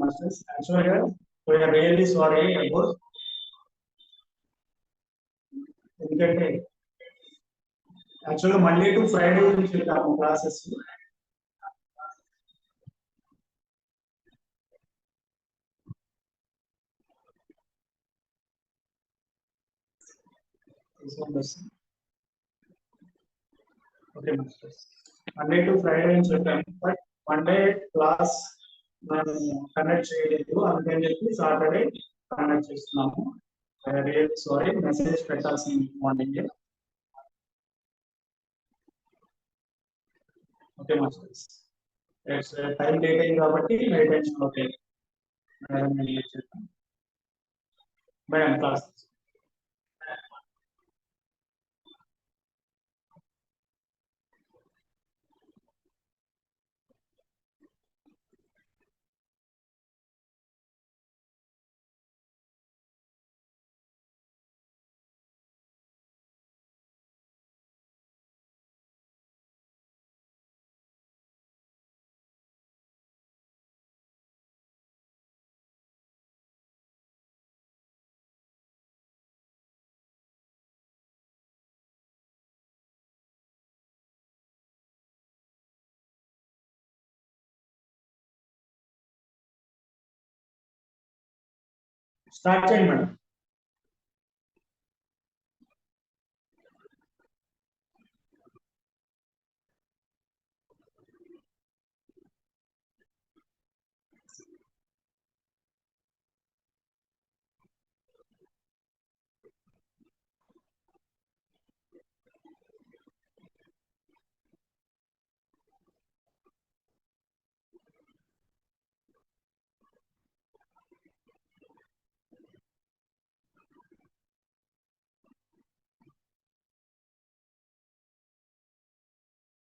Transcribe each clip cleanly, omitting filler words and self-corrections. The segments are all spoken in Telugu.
Masters. Actually, we are really sorry about ఎందుకంటే యాక్చువల్గా మండే టు ఫ్రైడే నుంచి ఉంటాము classes. Okay masters, Monday to Friday నుంచి ఉంటాము, బట్ మండే క్లాస్ మనం కండక్ట్ చేయలేదు, అందుకని చెప్పి సాటర్డే కండక్ట్ చేస్తున్నాము. రియల్ సారీ, మెసేజ్ పెట్టాల్సింది morning. Okay masters, time late అయింది కాబట్టి మెడిటేషన్ ఓకే మేడం చేస్తాం. మేడం క్లాస్ స్టార్ట్ చేయండి మేడం.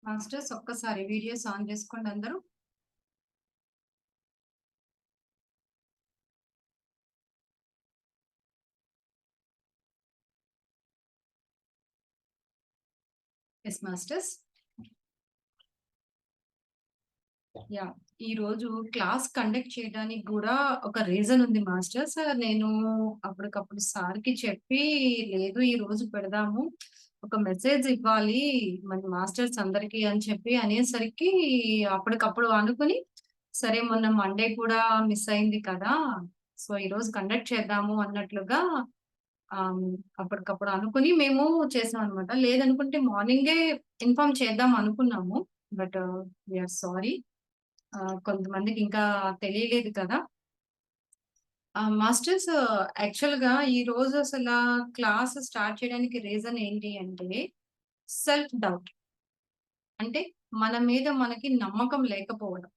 మాస్టర్స్ ఒక్కసారి వీడియోస్ ఆన్ చేసుకోండి అందరూ. Yes masters. యా, ఈ రోజు క్లాస్ కండక్ట్ చేయడానికి కూడా ఒక రీజన్ ఉంది మాస్టర్స్. నేను అప్పటికప్పుడు సార్కి చెప్పి, లేదు ఈ రోజు పెడదాము, ఒక మెసేజ్ ఇవ్వాలి మన మాస్టర్స్ అందరికి అని చెప్పి అనేసరికి అప్పటికప్పుడు అనుకుని, సరే మొన్న మండే కూడా మిస్ అయింది కదా, సో ఈ రోజు కండక్ట్ చేద్దాము అన్నట్లుగా అప్పటికప్పుడు అనుకుని మేము చేసాం అనమాట. లేదనుకుంటే మార్నింగే ఇన్ఫార్మ్ చేద్దాం అనుకున్నాము, బట్ వీఆర్ సారీ, కొంతమందికి ఇంకా తెలియలేదు కదా. మాస్టర్స్, యాక్చువల్గా ఈ రోజు అసలు క్లాస్ స్టార్ట్ చేయడానికి రీజన్ ఏంటి అంటే సెల్ఫ్ డౌట్. అంటే మన మీద మనకి నమ్మకం లేకపోవడం.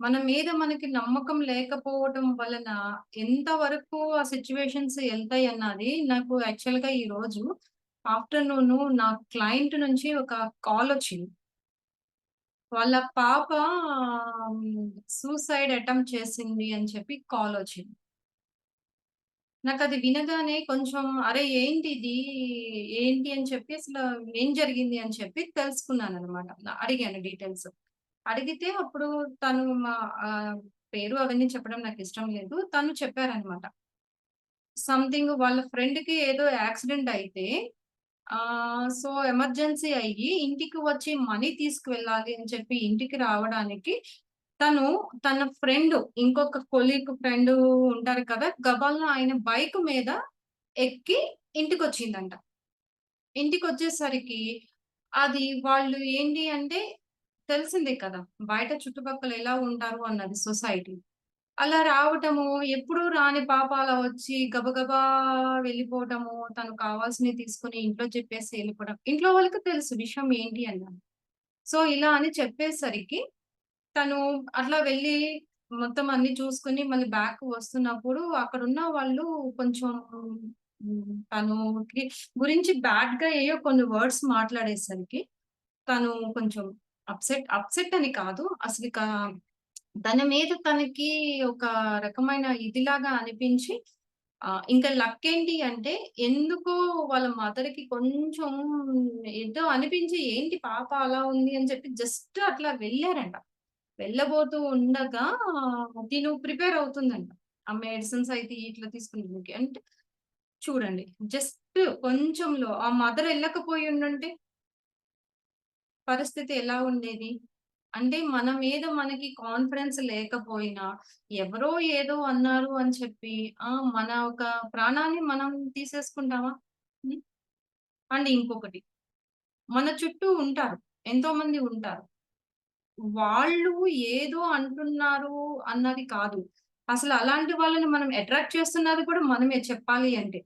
మన మీద మనకి నమ్మకం లేకపోవడం వలన ఎంతవరకు ఆ సిచ్యువేషన్స్ వెళ్తాయి అన్నది నాకు యాక్చువల్గా ఈ రోజు ఆఫ్టర్నూన్ నా క్లయింట్ నుంచి ఒక కాల్ వచ్చింది. వాళ్ళ పాప సూసైడ్ అటెంప్ట్ చేసింది అని చెప్పి కాల్ వచ్చింది. నాకు అది వినగానే కొంచెం అరే ఏంటి ఇది, ఏంటి అని చెప్పి అసలు ఏం జరిగింది అని చెప్పి తెలుసుకున్నాను అనమాట. అడిగాను డీటెయిల్స్. అడిగితే అప్పుడు తను మా పేరు అవన్నీ చెప్పడం నాకు ఇష్టం లేదు. తను చెప్పారనమాట. సంథింగ్ వాళ్ళ ఫ్రెండ్‌కి ఏదో యాక్సిడెంట్ అయితే సో ఎమర్జెన్సీ అయ్యి ఇంటికి వచ్చి మనీ తీసుకువెళ్ళాలి అని చెప్పి ఇంటికి రావడానికి తను తన ఫ్రెండ్, ఇంకొక కొలీగ్ ఫ్రెండ్ ఉంటారు కదా, గబాల్న ఆయన బైక్ మీద ఎక్కి ఇంటికొచ్చిందంట. ఇంటికొచ్చేసరికి అది వాళ్ళు ఏంటి అంటే తెలిసిందే కదా, బయట చుట్టుపక్కల ఎలా ఉంటారు అన్నది సొసైటీ. అలా రావటము, ఎప్పుడూ రాని పాప అలా వచ్చి గబగబా వెళ్ళిపోవటము, తను కావాల్సినవి తీసుకొని ఇంట్లో చెప్పేసి వెళ్ళిపోవడం. ఇంట్లో వాళ్ళకి తెలుసు విషయం ఏంటి అన్నది. సో, ఇలా అని చెప్పేసరికి తను అట్లా వెళ్ళి మొత్తం అన్నీ చూసుకొని మళ్ళీ బ్యాక్ వస్తున్నప్పుడు అక్కడున్న వాళ్ళు కొంచెం తనుకి గురించి బ్యాడ్‌గా ఏయో కొన్ని వర్డ్స్ మాట్లాడేసరికి తను కొంచెం అప్సెట్ అని కాదు, అసలిక తన మీద తనకి ఒక రకమైన ఇదిలాగా అనిపించి ఇంకా లక్కేంటి అంటే ఎందుకో వాళ్ళ మదర్‌కి కొంచెం ఏదో అనిపించి ఏంటి పాప అలా ఉంది అని చెప్పి జస్ట్ అట్లా వెళ్లారంట. వెళ్ళబోతూ ఉండగా తిను ప్రిపేర్ అవుతుందంట. ఆ మెడిసిన్స్ అయితే ఇట్లా తీసుకుంటుంది. అంటే చూడండి, జస్ట్ కొంచెంలో ఆ మదర్ ఎళ్ళకపోయి ఉండుంటే పరిస్థితి ఎలా ఉండేది? అంటే మన మీద మనకి కాన్ఫిడెన్స్ లేకపోయినా, ఎవరో ఏదో అన్నారు అని చెప్పి మన ఒక ప్రాణాన్ని మనం తీసేసుకుంటామా? హ్మ్. అండ్ ఇంకొకటి, మన చుట్టూ ఉంటారు. ఎంతోమంది ఉంటారు. వాళ్ళు ఏదో అంటున్నారు అన్నది కాదు. అసలు అలాంటి వాళ్ళని మనం అట్రాక్ట్ చేస్తున్నది కూడా మనమే చెప్పాలి అంటే.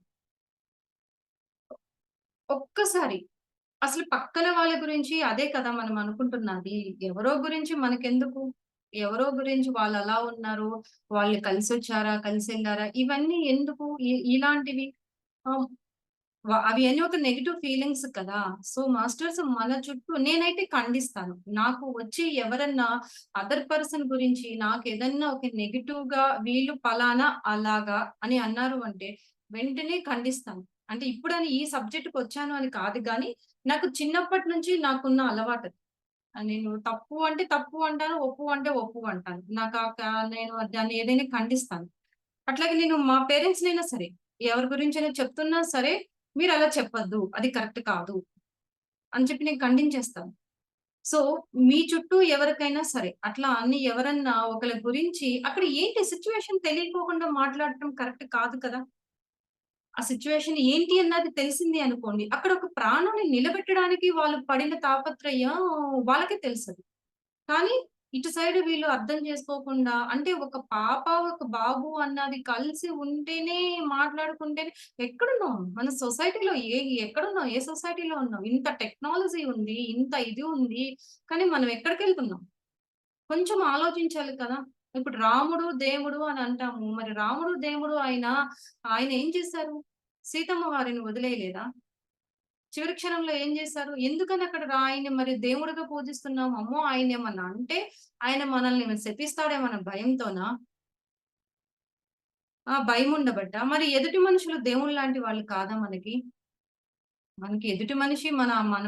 ఒక్కసారి అసలు పక్కన వాళ్ళ గురించి అదే కదా మనం అనుకుంటున్నది. ఎవరో గురించి మనకెందుకు? ఎవరో గురించి వాళ్ళలా ఉన్నారు, వాళ్ళు కలిసొచ్చారా? కలిసెళ్లారా? ఇవన్నీ ఎందుకు? ఇలాంటివి ఆహ్, అవి అన్నీ ఒక నెగెటివ్ ఫీలింగ్స్ కదా! సో, మాస్టర్స్ మన చుట్టూ నేనైతే ఖండిస్తాను. నాకు వచ్చి ఎవరన్నా అదర్ పర్సన్ గురించి నాకేదన్నా ఒక నెగెటివ్‌గా వీళ్ళు పలానా, అలాగా అని అన్నారు అంటే వెంటనే ఖండిస్తాను. అంటే ఇప్పుడని ఈ సబ్జెక్ట్‌కొచ్చాను అని కాదు గానీ, నాకు చిన్నప్పటి నుంచి నాకున్న అలవాటది. నేను తప్పు అంటే తప్పు అంటాను. ఒప్పు అంటే ఒప్పు అంటాను. నేను దాన్ని ఏదైనా ఖండిస్తాను. అట్లాగే నేను మా పేరెంట్స్‌నైనా సరే, ఎవరి గురించైనా చెప్తున్నా సరే, మీరలా చెప్పొద్దు. అది కరెక్ట్ కాదు అని చెప్పి నేను ఖండించేస్తాను. సో, మీ చుట్టూ ఎవరికైనా సరే, అట్లా అని ఎవరన్నా ఒకళ్ళ గురించి అక్కడ ఏంటి సిట్యుయేషన్ తెలియకోకుండా మాట్లాడటం కరెక్ట్ కాదు కదా! ఆ సిట్యుయేషన్ ఏంటి అన్నది తెలిసింది అనుకోండి. అక్కడ ఒక ప్రాణాన్ని నిలబెట్టడానికి వాళ్ళు పడిన తాపత్రయం వాళ్ళకే తెలుసది. కానీ ఇటు సైడ్ వీళ్ళు అర్థం చేసుకోకుండా అంటే ఒక పాప, ఒక బాబు అన్నది కలిసి ఉంటేనే మాట్లాడుకుంటేనే ఎక్కడున్నాం? మన సొసైటీలో ఎక్కడున్నాం? ఏ సొసైటీలో ఉన్నాం? ఇంత టెక్నాలజీ ఉంది. ఇంత ఇది ఉంది. కానీ మనం ఎక్కడికెళ్తున్నాం? కొంచెం ఆలోచించాలి కదా! ఇప్పుడు రాముడు, దేవుడు అని అంటాము. మరి రాముడు, దేవుడు ఆయన ఏం చేశారు? సీతమ్మ వారిని వదిలేయలేదా? చివరి క్షణంలో ఏం జేశారు? ఎందుకని అక్కడ ఆయన్ని మరి దేవుడిగా పూజిస్తున్నాం? అమ్మో! ఆయనేమన్నా అంటే, ఆయన మనల్ని శపిస్తాడేమన్న భయంతోనా? భయముండబట్టా? మరి ఎదుటి మనుషులు దేవుళ్ళలాంటి వాళ్ళు కాదా మనకి? మనకి ఎదుటి మనిషి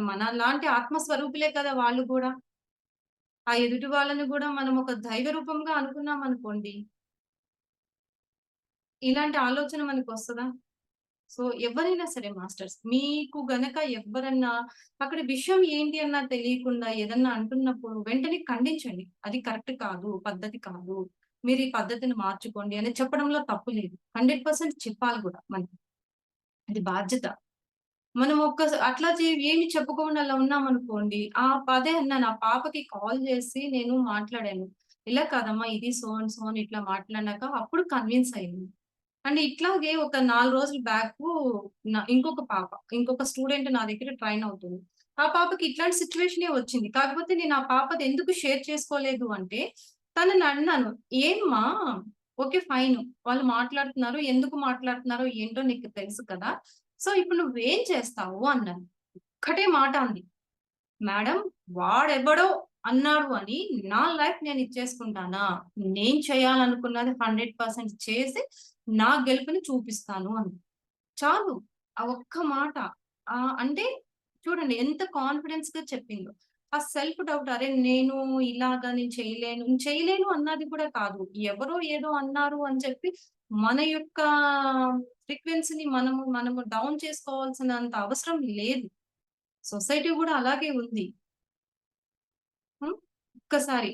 మనలాంటి ఆత్మ స్వరూపులే కదా వాళ్ళు గూడా. ఆ ఎదుటి వాళ్ళని గూడా మనం ఒక దైవ రూపంగా అనుకున్నామనుకోండి, ఇలాంటి ఆలోచన మనకొస్తదా? సో, ఎవ్వరైనా సరే మాస్టర్స్ మీకు గనక ఎవ్వరన్నా అక్కడ విషయం ఏంటి అన్నా తెలియకుండా ఏదన్నా అంటున్నప్పుడు వెంటనే ఖండించండి. అది కరెక్ట్ కాదు. పద్ధతి కాదు. మీరు ఈ పద్ధతిని మార్చుకోండి అని చెప్పడంలో తప్పు లేదు. 100% చెప్పాలి గూడా మనకి. అది బాధ్యత. మనం అట్లా ఏమి చెప్పకుండా అలా ఉన్నామనుకోండి, అదే అన్నాను. ఆ పాపకి కాల్ చేసి నేను మాట్లాడాను. ఇలా కాదమ్మా ఇది సో అండ్ సో అని ఇట్లా మాట్లాడినాక అప్పుడు కన్విన్స్ అయింది. అండ్ ఇట్లాగే ఒక 4 రోజులు బ్యాకు ఇంకొక స్టూడెంట్ నా దగ్గర ట్రైన్ అవుతుంది. ఆ పాపకి ఇట్లాంటి సిట్యుయేషనే వచ్చింది. కాకపోతే నేను ఆ పాపది ఎందుకు షేర్ చేసుకోలేదు అంటే, తనని అన్నాను, "ఏమ్మా ఓకే. ఫైన్. వాళ్ళు మాట్లాడుతున్నారు. ఎందుకు మాట్లాడుతున్నారో ఏంటో నీకు తెలుసు కదా! సో, ఇప్పుడు నువ్వేం చేస్తావు?" అన్నాను. ఒక్కటే మాట అంది. మేడం వాడెవడో అన్నాడు అని నా లైఫ్ నేను ఇచ్చేసుకుంటానా? నేను చేయాలనుకున్నది 100% చేసి నా గెలుపుని చూపిస్తాను అంది. చాలు. ఆ ఒక్క మాట. అంటే చూడండి ఎంత కాన్ఫిడెన్స్‌గా చెప్పిందో. ఆ సెల్ఫ్ డౌట్ అరే! నేను చేయలేను అన్నది కూడా కాదు. ఎవరో ఏదో అన్నారు అని చెప్పి మన యొక్క ఫ్రీక్వెన్సీని మనము డౌన్ చేసుకోవాల్సినంత అవసరం లేదు. సొసైటీ గూడా అలాగే ఉంది. హ్మ్. ఒక్కసారి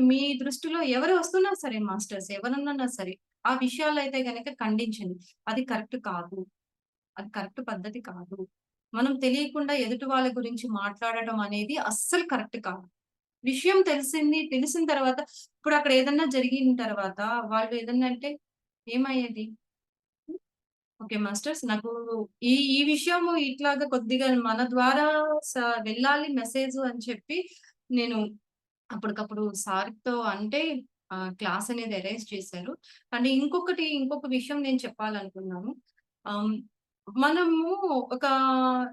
మీ దృష్టిలో ఎవరు వస్తున్నా సరే మాస్టర్స్ ఎవరన్నా సరే, ఆ విషయాలైతే గనక ఖండించండి. అది కరెక్ట్ కాదు. అది కరెక్ట్ పద్ధతి కాదు. మనం తెలియకుండా ఎదుటి వాళ్ళ గురించి మాట్లాడడం అనేది అస్సలు కరెక్ట్ కాదు. విషయం తెలిసిన తర్వాత ఇప్పుడు అక్కడ ఏదన్నా జరిగిన తర్వాత వాళ్ళు ఏదన్నా అంటే ఏమయ్యేది? హ్మ్. ఓకే మాస్టర్స్ నాకు ఈ విషయము ఇట్లాగా కొద్దిగా మన ద్వారా స వెళ్ళాలి మెసేజు అని చెప్పి నేను అప్పటికప్పుడు సార్‌తో అంటే క్లాస్ అనేది అరేంజ్ చేశారు. అండ్ ఇంకొక విషయం నేను చెప్పాలనుకున్నాను. ఆహ్, మనము ఒక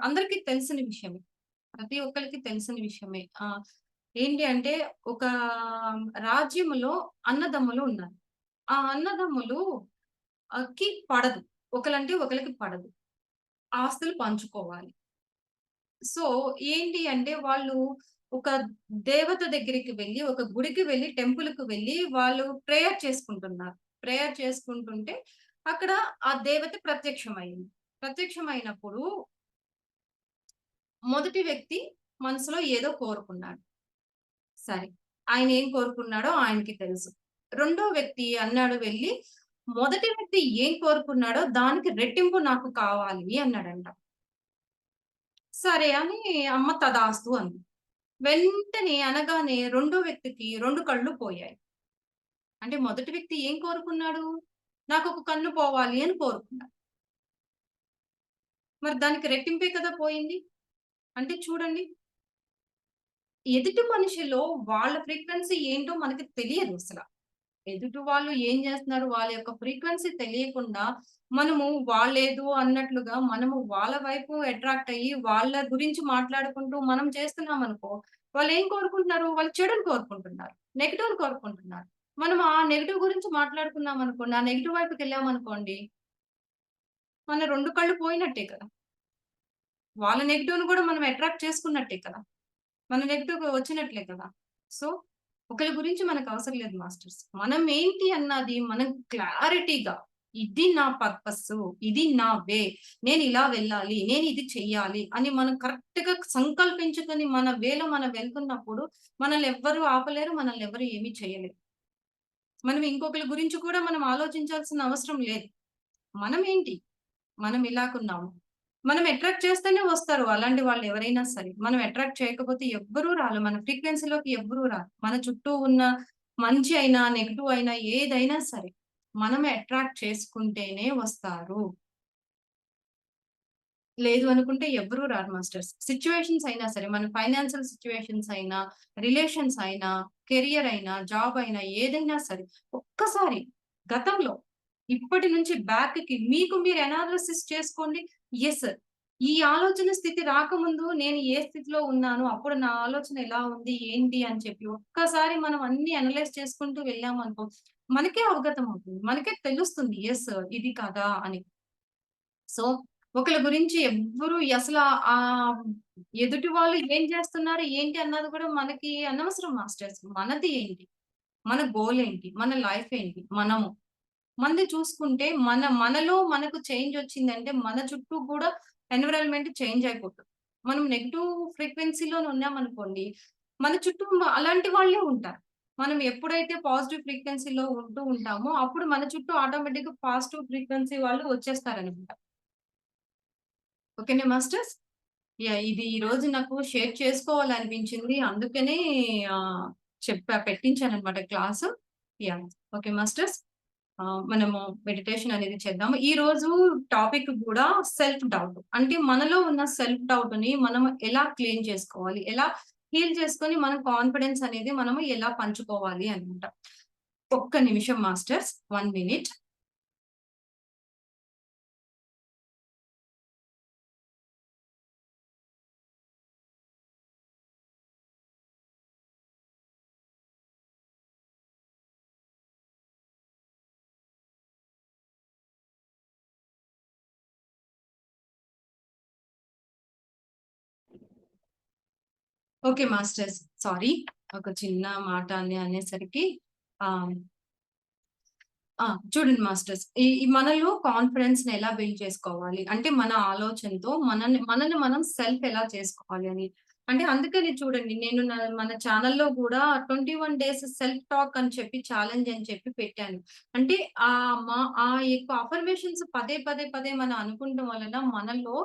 అందరికి తెలిసిన విషయమే. ప్రతి ఒక్కళ్ళకి తెలిసిన విషయమే. ఏంటి అంటే ఒక రాజ్యములో అన్నదమ్ములు ఉన్నారు. ఆ అన్నదమ్ములు కి పడదు. ఒకలంటే ఒకళ్ళకి పడదు. ఆస్తులు పంచుకోవాలి. సో, ఏంటి అంటే వాళ్ళు ఒక దేవత దగ్గరికి వెళ్లి, ఒక గుడికి వెళ్లి, టెంపుల్‌కి వెళ్లి వాళ్ళు ప్రేయర్ చేసుకుంటున్నారు. ప్రేయర్ చేసుకుంటుంటే అక్కడ ఆ దేవత ప్రత్యక్షమయింది. ప్రత్యక్షమైనప్పుడు మొదటి వ్యక్తి మనసులో ఏదో కోరుకున్నాడు. సరే. ఆయన ఏం కోరుకున్నాడో ఆయనకి తెలుసు. రెండో వ్యక్తి అన్నాడు వెళ్లి, మొదటి వ్యక్తి ఏం కోరుకున్నాడో దానికి రెట్టింపు నాకు కావాలి అన్నాడంట. సరే అని అమ్మ తదాస్తు అంది. వెంటనే అనగానే రెండో వ్యక్తికి 2 కళ్ళు పోయాయి. అంటే మొదటి వ్యక్తి ఏం కోరుకున్నాడు? నాకొక కన్ను పోవాలి అని కోరుకున్నాడు. మరి దానికి రెట్టింపే కదా పోయింది. అంటే చూడండి, ఎదుటి మనిషిలో వాళ్ళ ఫ్రీక్వెన్సీ ఏంటో మనకి తెలియదు అసల. ఎదుటి వాళ్ళు ఏం జేస్తున్నారు, వాళ్ళ యొక్క ఫ్రీక్వెన్సీ తెలియకుండా మనము వాళ్ళేదో అన్నట్లుగా మనము వాళ్ళ వైపు అట్రాక్ట్ అయ్యి, వాళ్ళ గురించి మాట్లాడుకుంటూ మనం చేస్తున్నామనుకో, వాళ్ళేం కోరుకుంటున్నారు? వాళ్ళు చెడుని కోరుకుంటున్నారు. నెగెటివ్‌ని కోరుకుంటున్నారు. మనం ఆ నెగెటివ్ గురించి మాట్లాడుకున్నామనుకోండి, ఆ నెగెటివ్ వైపుకెళ్ళామనుకోండి, మన 2 కళ్ళు పోయినట్టే కదా! వాళ్ళ నెగెటివ్‌ని గూడా మనం అట్రాక్ట్ చేసుకున్నట్టే కదా! మన నెగెటివ్‌గా వచ్చినట్లే కదా! సో, ఒకళ్ళ గురించి మనకవసరం లేదు మాస్టర్స్. మనం ఏంటి అన్నది మనం క్లారిటీగా ఇది నా పర్పస్సు, ఇది నా వే, నేనిలా వెళ్ళాలి, నేనిది చెయ్యాలి అని మనం కరెక్ట్‌గా సంకల్పించుకొని మన వేలో మనం వెళ్తున్నప్పుడు మనల్నెవ్వరు ఆపలేరు, మనల్నెవ్వరు ఏమి చేయలేరు. మనం ఇంకొకళ్ళ గురించి కూడా మనం ఆలోచించాల్సిన అవసరం లేదు. మనమేంటి? మనం ఇలాగున్నాము. మనం అట్రాక్ట్ చేస్తేనే వస్తారు అలాంటి వాళ్ళెవరైనా సరే. మనం అట్రాక్ట్ చేయకపోతే ఎవ్వరూ రారు. మన ఫ్రీక్వెన్సీలోకి ఎవ్వరూ రారు. మన చుట్టూ ఉన్న మంచి అయినా, నెగెటివ్ అయినా ఏదైనా సరే, మనమే అట్రాక్ట్ చేసుకుంటేనే వస్తారు. లేదు అనుకుంటే ఎవ్వరూ రారు మాస్టర్స్. సిట్యుయేషన్స్ అయినా సరే, మన ఫైనాన్షియల్ సిట్యుయేషన్స్ అయినా, రిలేషన్స్ అయినా, కెరియర్ అయినా, జాబ్ అయినా ఏదైనా సరే, ఒక్కసారి గతంలో ఇప్పటి నుంచి బ్యాక్‌కి మీకు మీరు అనాలిసిస్ చేసుకోండి. యెస్. ఈ ఆలోచన స్థితి రాకముందు నేను ఏ స్థితిలో ఉన్నాను? అప్పుడు నా ఆలోచన ఎలా ఉంది? ఏంటి? అని చెప్పి ఒక్కసారి మనం అన్నీ అనలైజ్ చేసుకుంటూ వెళ్ళామనుకో, మనకే అవగతం అవుతుంది. మనకే తెలుస్తుంది. యెస్. ఇది కదా! అని. సో, ఒకళ్ళ గురించి ఎవ్వరు అసల ఎదుటి వాళ్ళు ఏం చేస్తున్నారు? ఏంటి? అన్నది కూడా మనకి అనవసరం మాస్టర్స్. మనది ఏంటి? మన గోల్ ఏంటి? మన లైఫ్ ఏంటి? మనము. మనది చూసుకుంటే మనలో మనకు చేంజ్ వచ్చిందంటే మన చుట్టూ కూడా ఎన్విరాన్మెంట్ చేంజ్ అయిపోతుంది. మనం నెగెటివ్ ఫ్రీక్వెన్సీలోనే ఉన్నామనుకోండి, మన చుట్టూ అలాంటి వాళ్ళే ఉంటారు. మనం ఎప్పుడైతే పాజిటివ్ ఫ్రీక్వెన్సీలో ఉంటూ ఉంటామో, అప్పుడు మన చుట్టూ ఆటోమేటిక్‌గా పాజిటివ్ ఫ్రీక్వెన్సీ వాళ్ళు వచ్చేస్తారనమాట. ఓకేనా మాస్టర్స్? యాహ్! ఇది ఈరోజు నాకు షేర్ చేసుకోవాలనిపించింది. అందుకనే పెట్టించాననమాట క్లాసు. యాహ్! Okay masters. మనము మెడిటేషన్ అనేది చేద్దాము. ఈరోజు టాపిక్ గూడా సెల్ఫ్ డౌట్. అంటే మనలో ఉన్న సెల్ఫ్ డౌట్‌ని మనం ఎలా క్లెయిమ్ చేసుకోవాలి? ఎలా హీల్ చేసుకొని మన కాన్ఫిడెన్స్ అనేది మనము ఎలా పంచుకోవాలి అనమాట. ఒక్క నిమిషం masters. 1 minute. Okay masters. Sorry. ఒక చిన్న మాట అనేసరికి ఆహ్ ఆ! చూడండి మాస్టర్స్. ఈ ఈ మనలో కాన్ఫిడెన్స్‌ని ఎలా బిల్డ్ చేసుకోవాలి? అంటే మన ఆలోచనతో మనల్ని మనం సెల్ఫ్ ఎలా చేసుకోవాలి అని. అంటే అందుకని చూడండి నేను మన ఛానెల్‌లో గూడా 21 డేస్ సెల్ఫ్ టాక్ అని చెప్పి ఛాలెంజ్ అని చెప్పి పెట్టాను. అంటే ఆ యొక్క అఫర్మేషన్స్ పదే పదే మనం అనుకుంటం వలన మనలో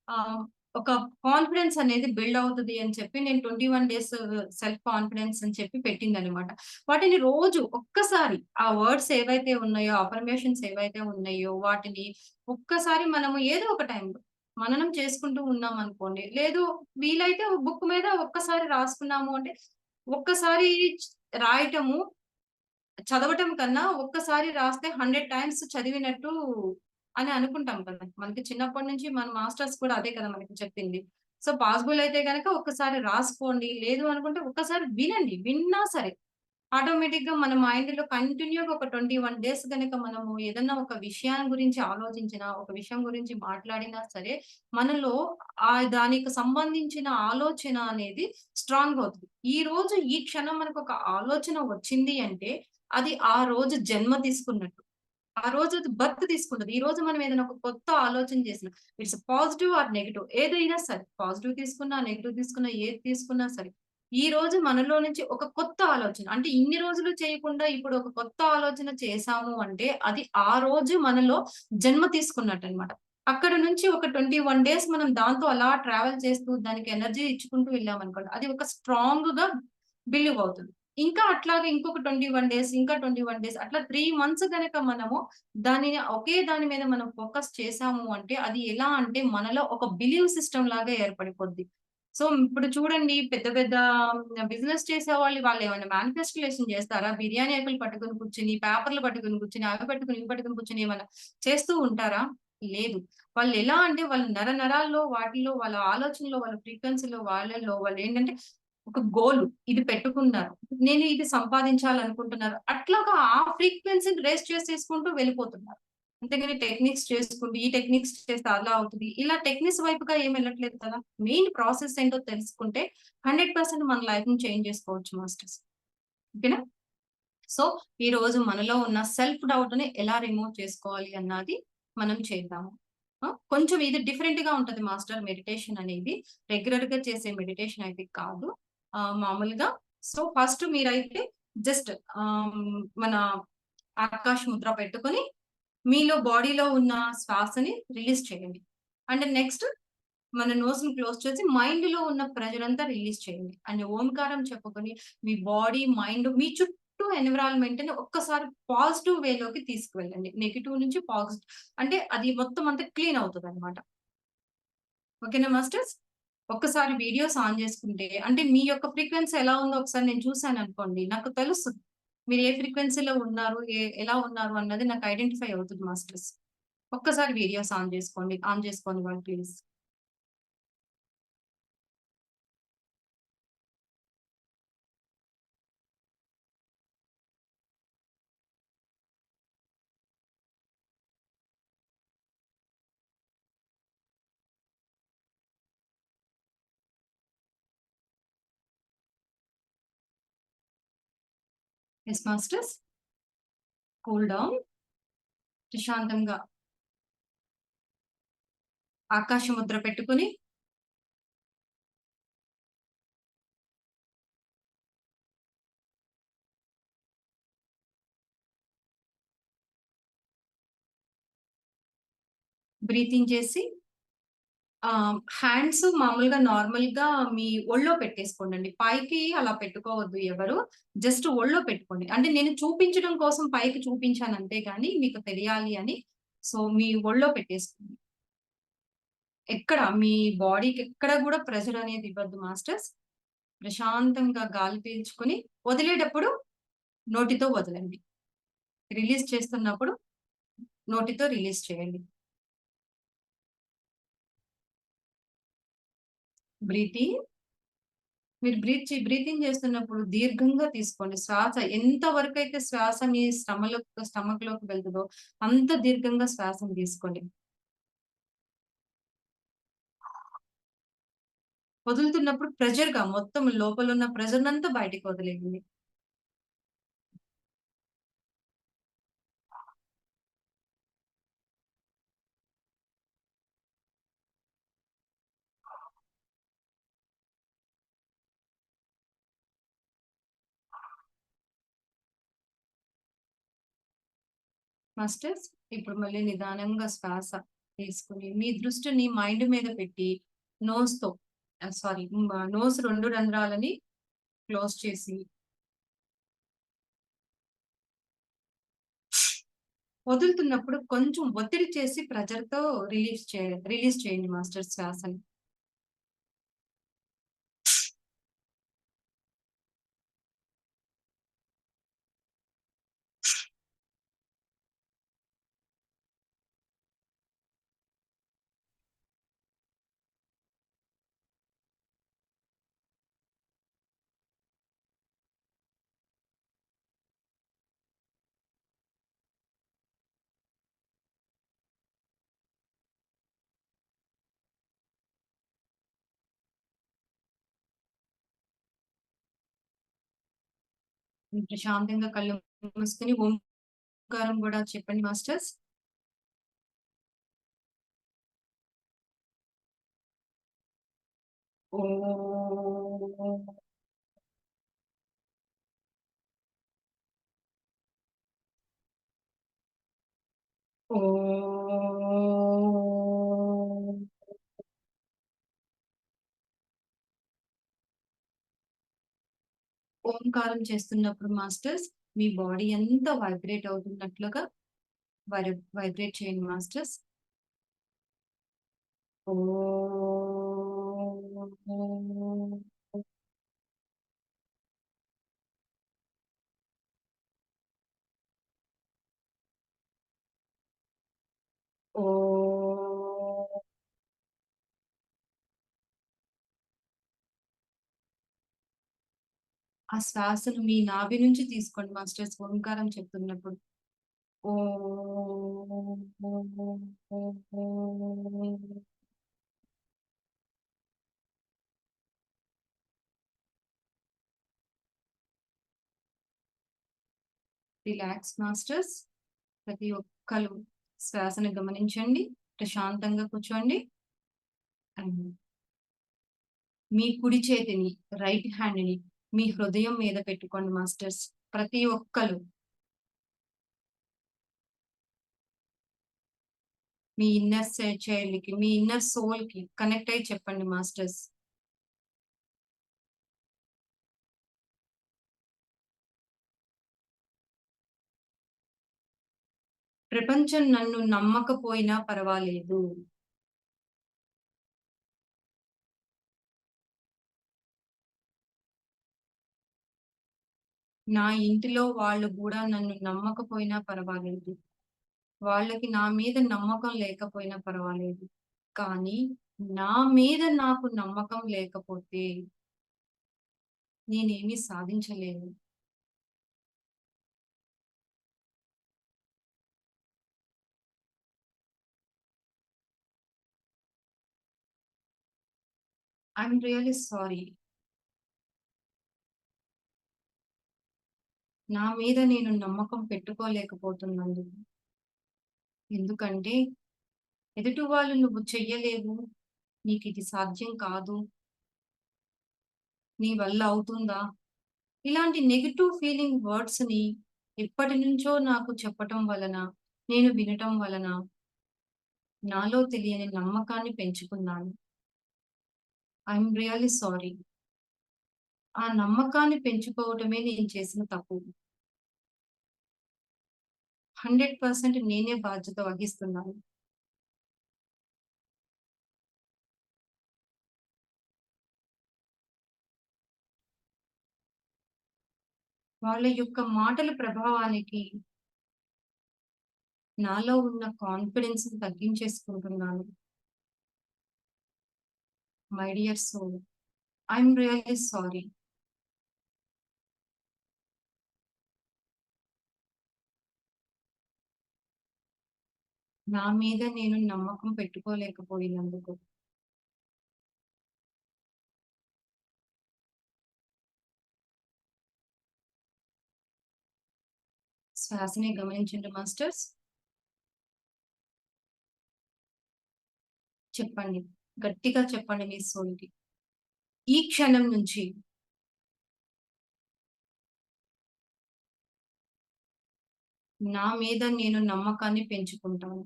ఆహ్, ఒక కాన్ఫిడెన్స్ అనేది బిల్డ్ అవుతది అని చెప్పి నేను 21 డేస్ సెల్ఫ్ కాన్ఫిడెన్స్ అని చెప్పి పెట్టిందనమాట. వాటిని రోజు ఒక్కసారి ఆ వర్డ్స్ ఏవైతే ఉన్నాయో, అఫర్మేషన్స్ ఏవైతే ఉన్నాయో వాటిని ఒక్కసారి మనము ఏదో ఒక టైంలో మననం చేసుకుంటూ ఉన్నామనుకోండి. లేదు వీలైతే బుక్ మీద ఒక్కసారి రాసుకున్నాము అంటే, ఒక్కసారి రాయటము, చదవటం కన్నా ఒక్కసారి రాస్తే 100 టైమ్స్ చదివినట్టు అని అనుకుంటాం కదా! మనకి చిన్నప్పటి నుంచి మన మాస్టర్స్ కూడా అదే కదా మనకి చెప్పింది. సో, పాసిబుల్ అయితే గనక ఒక్కసారి రాసుకోండి. లేదు అనుకుంటే ఒక్కసారి వినండి. విన్నా సరే ఆటోమేటిక్ గా మన మైండ్ లో కంటిన్యూగా ఒక 21 డేస్ గనక మనము ఏదన్నా ఒక విషయాన్ని గురించి ఆలోచించినా, ఒక విషయం గురించి మాట్లాడినా సరే, మనలో దానికి సంబంధించిన ఆలోచన అనేది స్ట్రాంగ్ అవుతది. ఈ రోజు ఈ క్షణం మనకొక ఆలోచన వచ్చింది అంటే, అది ఆ రోజు జన్మ తీసుకున్నట్టు. ఆ రోజు అది బర్త్ తీసుకుంటది. ఈ రోజు మనం ఏదైనా ఒక కొత్త ఆలోచన చేసినా, ఇట్స్ పాజిటివ్ ఆర్ నెగెటివ్ ఏదైనా సరే, పాజిటివ్ తీసుకున్నా, నెగెటివ్ తీసుకున్నా, ఏది తీసుకున్నా సరే, ఈ రోజు మనలో నుంచి ఒక కొత్త ఆలోచన అంటే ఇన్ని రోజులు చేయకుండా ఇప్పుడు ఒక కొత్త ఆలోచన చేశాము అంటే, అది ఆ రోజు మనలో జన్మ తీసుకున్నట్టనమాట. అక్కడ నుంచి ఒక 21 డేస్ మనం దాంతో అలా ట్రావెల్ చేస్తూ దానికి ఎనర్జీ ఇచ్చుకుంటూ వెళ్ళామనుకోండి. అది ఒక స్ట్రాంగ్‌గా బిలీవ్ అవుతుంది. ఇంకా అట్లాగే ఇంకొక 21 డేస్, ఇంకా 21 డేస్ అట్లా 3 మంత్స్ గనక మనము దానిని ఒకే దాని మీద మనం ఫోకస్ చేశాము అంటే, అది ఎలా అంటే మనలో ఒక బిలీవ్ సిస్టమ్ లాగా ఏర్పడిపోద్ది. సో, ఇప్పుడు చూడండి పెద్ద పెద్ద బిజినెస్ చేసేవాళ్ళు వాళ్ళేమన్నా మేనిఫెస్టేషన్ చేస్తారా? బిర్యానీ ఆకులు పట్టుకొని కూర్చొని, పేపర్‌లు పట్టుకొని కూర్చొని, అవి పట్టుకొని, ఇవి పట్టుకొని కూర్చొని ఏమన్నా చేస్తూ ఉంటారా? లేదు. వాళ్ళెలా అంటే వాళ్ళ నరాల్లో వాటిల్లో వాళ్ళ ఆలోచనలో, వాళ్ళ ఫ్రీక్వెన్సీలో వాళ్ళలో వాళ్ళేంటంటే ఒక గోల్ ఇది పెట్టుకున్నారు. నేను ఇది సంపాదించాలనుకుంటున్నారు. అట్లాగా ఆ ఫ్రీక్వెన్సీని రైజ్ చేసేసుకుంటూ వెళ్ళిపోతున్నారు. అంతేగాని టెక్నిక్స్ చేసుకుంటూ, ఈ టెక్నిక్స్ చేస్తే అలా అవుతది. ఇలా టెక్నిక్స్ వైపుగా ఏమి వెళ్ళట్లేదు కదా! మెయిన్ ప్రాసెస్ ఏంటో తెలుసుకుంటే 100% మన లైఫ్‌ని చేంజ్ చేసుకోవచ్చు మాస్టర్స్. ఓకేనా? సో, ఈరోజు మనలో ఉన్న సెల్ఫ్ డౌట్‌ని ఎలా రిమూవ్ చేసుకోవాలి అన్నది మనం చేద్దాము. కొంచెం ఇది డిఫరెంట్‌గా ఉంటది మాస్టర్ మెడిటేషన్ అనేది. రెగ్యులర్‌గా చేసే మెడిటేషన్ అయితే కాదు. మామూలుగా సో, ఫస్ట్ మీరైతే జస్ట్ మన ఆకాశ ముద్ర పెట్టుకొని, మీలో బాడీలో ఉన్న శ్వాసని రిలీజ్ చేయండి. అండ్ నెక్స్ట్ మన నోస్‌ని క్లోజ్ చేసి మైండ్‌లో ఉన్న ప్రెషర్ అంతా రిలీజ్ చేయండి. అండ్ ఓంకారం చెప్పుకొని మీ బాడీ, మైండ్ మీ చుట్టూ ఎన్విరాన్మెంట్‌ని ఒక్కసారి పాజిటివ్ వేలోకి తీసుకువెళ్ళండి. నెగెటివ్ నుంచి అంటే అది మొత్తం అంతా క్లీన్ అవుతదనమాట. ఓకేనా మాస్టర్స్? ఒక్కసారి వీడియోస్ ఆన్ చేసుకుంటే అంటే మీ యొక్క ఫ్రీక్వెన్సీ ఎలా ఉందో ఒకసారి నేను చూసాననుకోండి. నాకు తెలుస్తది. మీరు ఏ ఫ్రీక్వెన్సీలో ఉన్నారు, ఎలా ఉన్నారు అన్నది నాకు ఐడెంటిఫై అవుతది మాస్టర్స్. ఒక్కసారి వీడియోస్ ఆన్ చేసుకోండి. ఆన్ చేసుకోనివ్వండి please. Yes masters. Cool down. ప్రశాంతంగా ఆకాశ ముద్ర పెట్టుకొని బ్రీత్ ఇన్ చేసి హ్యాండ్స్ మామూలుగా నార్మల్‌గా మీ ఒళ్ళో పెట్టేసుకోండండి. పైకి అలా పెట్టుకోవద్దు ఎవరు. జస్ట్ ఒళ్ళో పెట్టుకోండి. అంటే నేను చూపించడం కోసం పైకి చూపించాను అంతే గాని మీకు తెలియాలి అని. సో, మీ ఒళ్ళో పెట్టేసుకోండి. ఎక్కడ మీ బాడీకి ఎక్కడ గూడా ప్రెషర్ అనేది ఇవ్వద్దు మాస్టర్స్. ప్రశాంతంగా గాలి పీల్చుకొని వదిలేటప్పుడు నోటితో వదలండి. రిలీజ్ చేస్తున్నప్పుడు నోటితో రిలీజ్ చేయండి. Breathe in. మీరు బ్రీత్ ఇన్ చేస్తున్నప్పుడు దీర్ఘంగా తీసుకోండి. శ్వాస ఎంత వరకైతే శ్వాస మీ స్టమక్‌లోకి వెళ్తదో అంత దీర్ఘంగా శ్వాసను తీసుకోండి. వదులుతున్నప్పుడు ప్రెషర్‌గా మొత్తం లోపలున్న ప్రెషర్‌నంతా బయటికి వదిలేయండి. మాస్టర్స్ ఇప్పుడు మళ్ళీ నిదానంగా శ్వాస తీసుకొని మీ దృష్టిని మైండ్ మీద పెట్టి నోస్‌తో సారీ నోస్ 2 రంధ్రాలని క్లోజ్ చేసి వదులుతున్నప్పుడు కొంచెం ఒత్తిడి చేసి ప్రెషర్‌తో రిలీజ్ చేయండి మాస్టర్స్ శ్వాసని. ప్రశాంతంగా కళ్ళు మూసుకొని ఓంకారం గూడా చెప్పండి మాస్టర్స్. ఓం. ఓం. ఓంకారం చేస్తున్నప్పుడు మాస్టర్స్ మీ బాడీ అంతా వైబ్రేట్ అవుతున్నట్లుగా వైబ్రేట్ చేయండి మాస్టర్స్. ఓం. ఓం. ఆ శ్వాసను మీ నాభి నుంచి తీసుకోండి మాస్టర్స్ ఓంకారం చెప్తున్నప్పుడు. ఓం. Relax masters. ప్రతి ఒక్కరు శ్వాసను గమనించండి. ప్రశాంతంగా కూర్చోండి. అండ్ మీ కుడి చేతిని రైట్ హ్యాండ్‌ని మీ హృదయం మీద పెట్టుకోండి మాస్టర్స్. ప్రతి ఒక్కళ్ళు మీ ఇన్నర్ చైల్డ్‌కి, మీ ఇన్నర్ సోల్‌కి కనెక్ట్ అయ్యి చెప్పండి మాస్టర్స్. ప్రపంచం నన్ను నమ్మకపోయినా పర్వాలేదు. నా ఇంటిలో వాళ్ళు గూడా నన్ను నమ్మకపోయినా పర్వాలేదు. వాళ్ళకి నా మీద నమ్మకం లేకపోయినా పర్వాలేదు. కానీ నా మీద నాకు నమ్మకం లేకపోతే నేనేమి సాధించలేను. I'm really sorry. నా మీద నేను నమ్మకం పెట్టుకోలేకపోతున్నందుకు. ఎందుకంటే ఎదుటి వాళ్ళు "నువ్వు చెయ్యలేవు. నీకిది సాధ్యం కాదు. నీ వల్ల అవుతుందా?" ఇలాంటి నెగెటివ్ ఫీలింగ్ వర్డ్స్‌ని ఎప్పటినుంచో నాకు చెప్పటం వలన, నేను వినటం వలన నాలో తెలియని నమ్మకాన్ని పెంచుకున్నాను. I'm really sorry. ఆ నమ్మకాన్ని పెంచుకోవటమే నేను చేసిన తప్పు. 100% నేనే బాధ్యత వహిస్తున్నాను. వాళ్ళ యొక్క మాటల ప్రభావానికి నాలో ఉన్న కాన్ఫిడెన్స్‌ని తగ్గించేసుకుంటున్నాను. My dear soul, I'm really sorry. నా మీద నేను నమ్మకం పెట్టుకోలేకపోయినందుకు. శ్వాసని గమనించండి మాస్టర్స్. చెప్పండి. గట్టిగా చెప్పండి మీ సోల్‌కి. ఈ క్షణం నుంచి నా మీద నేను నమ్మకాన్ని పెంచుకుంటాను.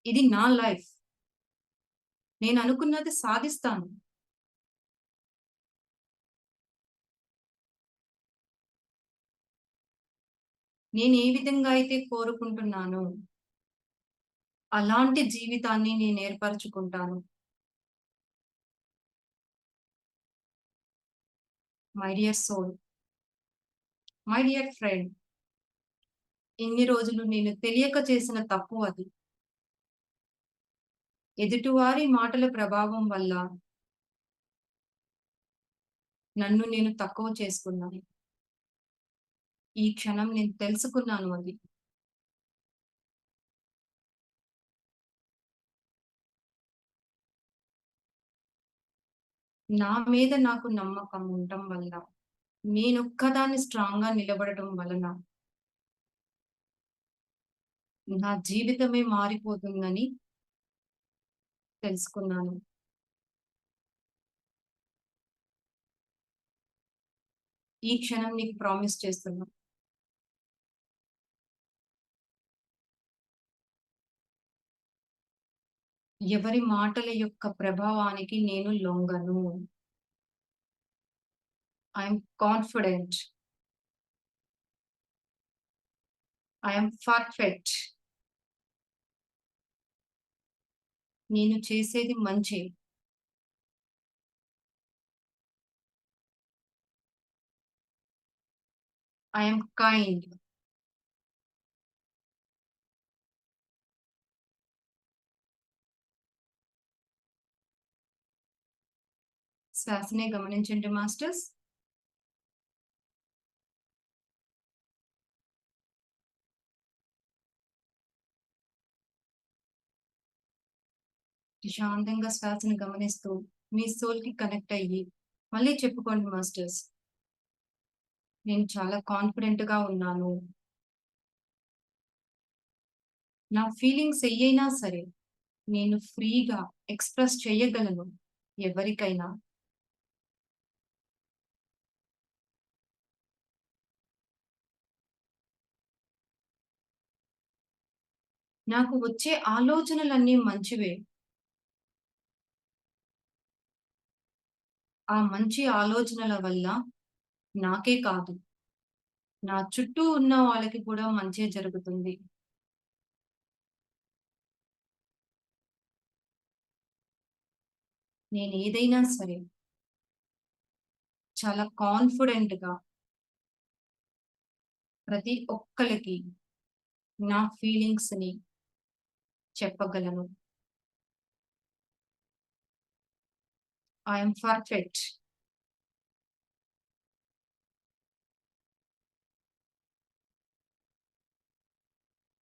ఇది నా లైఫ్. నేననుకున్నది సాధిస్తాను. నేను ఏ విధంగా అయితే కోరుకుంటున్నానో, అలాంటి జీవితాన్ని నేను ఏర్పరచుకుంటాను. My dear soul, my dear friend, ఇన్ని రోజులు నేను తెలియక చేసిన తప్పు అది. ఎదుటివారి మాటల ప్రభావం వల్ల నన్ను నేను తక్కువ చేసుకున్నాను. ఈ క్షణం నేను తెలుసుకున్నాను అది. నా మీద నాకు నమ్మకం ఉండటం వల్ల, నేనొక్కదాన్ని స్ట్రాంగ్‌గా నిలబడటం వలన, నా జీవితమే మారిపోతుందని తెలుసుకున్నాను. ఈ క్షణం నీకు ప్రామిస్ చేస్తున్నా. ఎవరి మాటల యొక్క ప్రభావానికి నేను లొంగను. I am confident. I am perfect. నేను చేసేది మంచే. I am kind. శ్వాసనే గమనించండి మాస్టర్స్. ప్రశాంతంగా శ్వాసను గమనిస్తూ మీ సోల్‌కి కనెక్ట్ అయ్యి మళ్ళీ చెప్పుకోండి మాస్టర్స్. నేను చాలా కాన్ఫిడెంట్‌గా ఉన్నాను. నా ఫీలింగ్స్ ఎయ్యైనా సరే నేను ఫ్రీగా ఎక్స్‌ప్రెస్ చేయగలను ఎవరికైనా. నాకు వచ్చే ఆలోచనలన్నీ మంచివే. ఆ మంచి ఆలోచనల వల్ల నాకే కాదు, నా చుట్టూ ఉన్న వాళ్ళకి కూడా మంచే జరుగుతుంది. నేనేదైనా సరే చాలా కాన్ఫిడెంట్‌గా ప్రతి ఒక్కళ్ళకి నా ఫీలింగ్స్‌ని చెప్పగలను. I am perfect.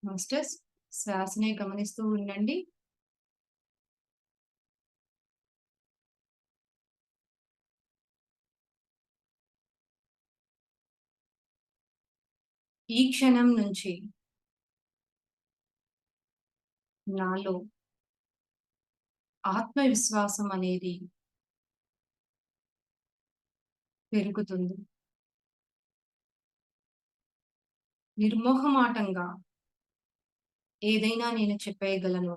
మాస్టర్స్ శ్వాసనే గమనిస్తూ ఉండండి. ఈ క్షణం నుంచి నాలో ఆత్మవిశ్వాసం అనేది పెరుగుతుంది. నిర్మొహమాటంగా ఏదైనా నేను చెప్పేయగలను.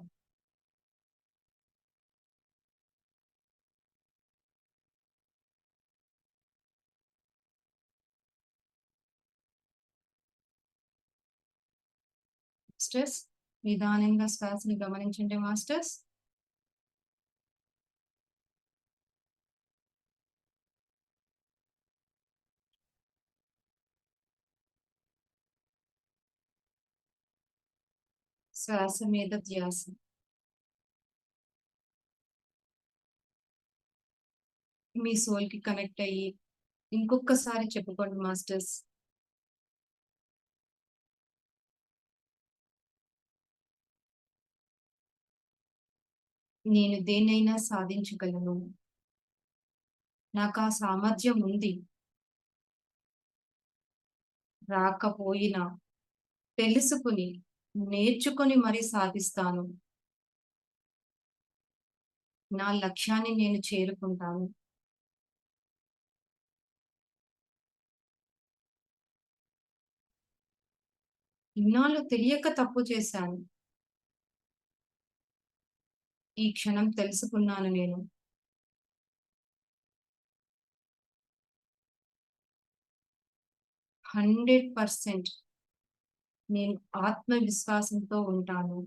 మాస్టర్స్ నిదానంగా శ్వాసని గమనించండి మాస్టర్స్. శ్వాస మీద ధ్యాస. మీ సోల్‌కి కనెక్ట్ అయ్యి ఇంకొక్కసారి చెప్పుకోండి మాస్టర్స్. నేను దేన్నైనా సాధించగలను. నాకా సామర్థ్యం ఉంది. రాకపోయినా తెలుసుకుని, నేర్చుకొని మరి సాధిస్తాను. నా లక్ష్యాన్ని నేను చేరుకుంటాను. ఇన్నాళ్ళు తెలియక తప్పు చేశాను. ఈ క్షణం తెలుసుకున్నాను నేను. 100% నేను ఆత్మవిశ్వాసంతో ఉంటాను.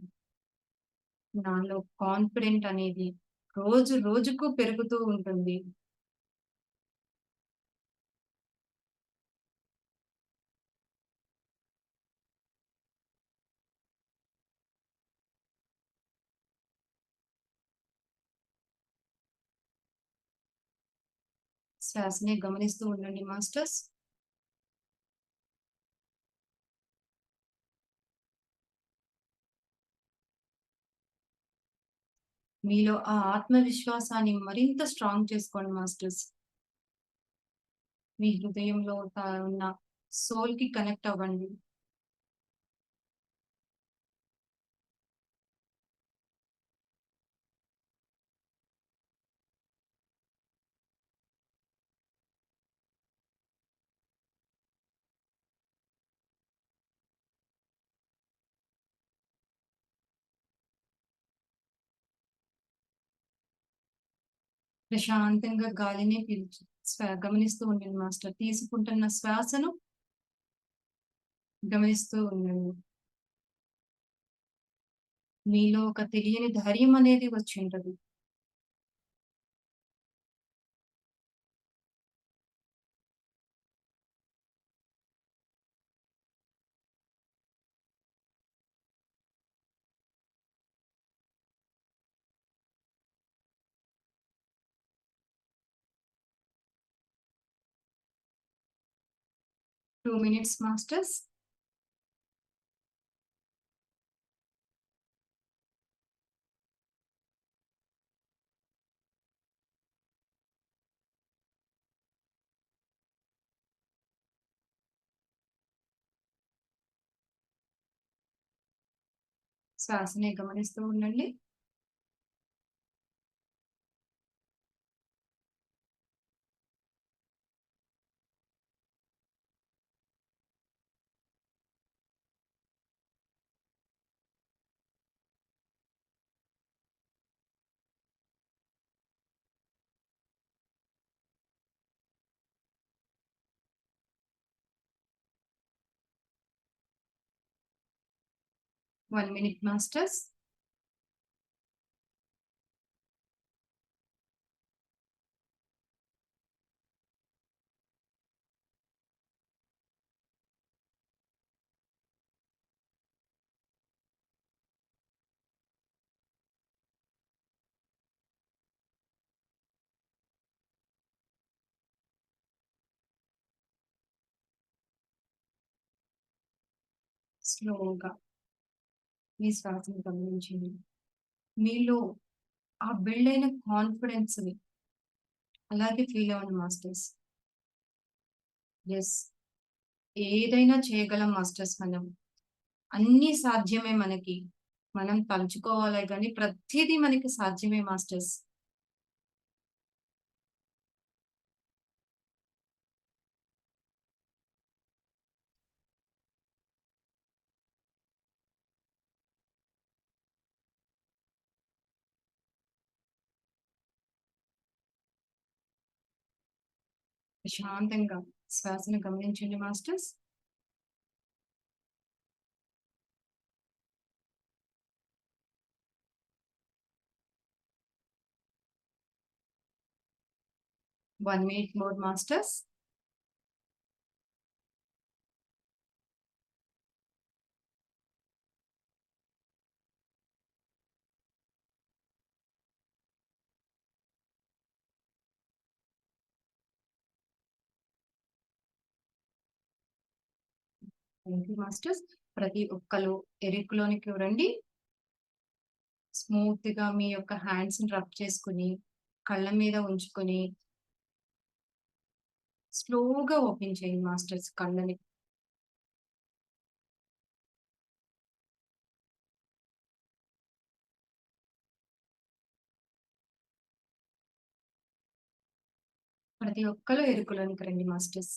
నాలో కాన్ఫిడెంట్ అనేది రోజు రోజుకు పెరుగుతూ ఉంటుంది. శ్వాసనే గమనిస్తూ ఉండండి మాస్టర్స్. మీలో ఆ ఆత్మవిశ్వాసాన్ని మరింత స్ట్రాంగ్ చేసుకోండి మాస్టర్స్. మీ హృదయంలో ఉన్న సోల్‌కి కనెక్ట్ అవ్వండి. 'ప్రశాంతంగా గాలిని పీల్చు' గమనిస్తూ ఉండండి మాస్టర్. తీసుకుంటున్న శ్వాసను గమనిస్తూ ఉండండి. మీలో ఒక తెలియని ధైర్యం అనేది వచ్చుంటది. 2 మినిట్స్ మాస్టర్స్. శ్వాసని గమనిస్తూ ఉండండి. 1 మినిట్ మాస్టర్స్. స్లోగా మీ శ్వాసను గమనించండి. మీలో ఆ బిల్డ్ అయిన కాన్ఫిడెన్స్‌ని అలాగే ఫీల్ అవ్వండి మాస్టర్స్. యెస్. ఏదైనా చేయగలం మాస్టర్స్ మనం. అన్నీ సాధ్యమే మనకి. మనం తలుచుకోవాలే గాని ప్రతీదీ మనకి సాధ్యమే మాస్టర్స్. ప్రశాంతంగా శ్వాసను గమనించండి masters. 1 minute more masters. Thank you masters. ప్రతి ఒక్కళ్ళు ఎరుకులోనికి రండి. స్మూత్‌గా మీ యొక్క హ్యాండ్స్‌ని రబ్ చేసుకొని, కళ్ళ మీద ఉంచుకొని, స్లోగా ఓపెన్ చేయండి మాస్టర్స్ కళ్ళని. ప్రతి ఒక్కళ్ళు ఎరుకులోనికి రండి మాస్టర్స్.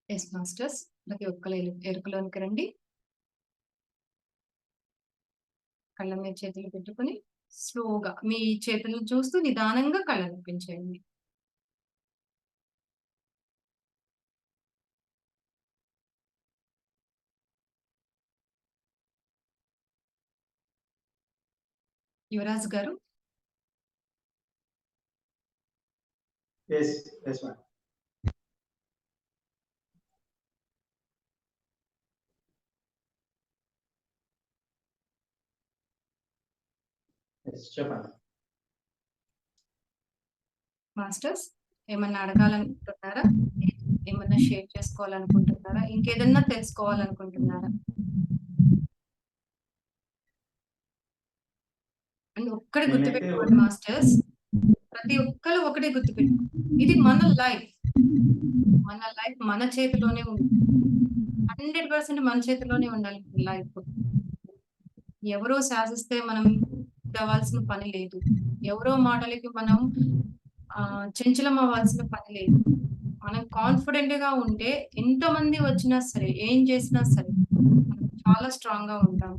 Yes masters. ప్రతి ఒక్కళ్ళు ఎరుకలోనికి రండి. కళ్ళ మీద చేతులు పెట్టుకొని, స్లోగా మీ చేతులను చూస్తూ నిదానంగా కళ్ళను ఓపెన్ చేయండి. యువరాజ్ గారు. Yes, yes, ma'am. Yes, చెప్పండి. మాస్టర్స్ ఏమన్నా అడగాలనుకుంటున్నారా? ఏమన్నా షేర్ చేసుకోవాలనుకుంటున్నారా? ఇంకేదన్నా తెలుసుకోవాలనుకుంటున్నారా? అండ్ ఒక్కటి గుర్తుపెట్టుకోండి మాస్టర్స్, ప్రతి ఒక్కరు ఒకటే గుర్తుపెట్టుకోండి, ఇది మన లైఫ్. మన లైఫ్ మన చేతిలోనే ఉంది. 100% మన చేతిలోనే ఉండాలి లైఫ్. ఎవరో శాసిస్తే మనం అవ్వాల్సిన పని లేదు. ఎవరో మాటలకి మనం చంచలం అవ్వాల్సిన పని లేదు. మనం కాన్ఫిడెంట్ గా ఉంటే ఎంతమంది వచ్చినా సరే, ఏం చేసినా సరే మనం చాలా స్ట్రాంగ్ గా ఉంటాం.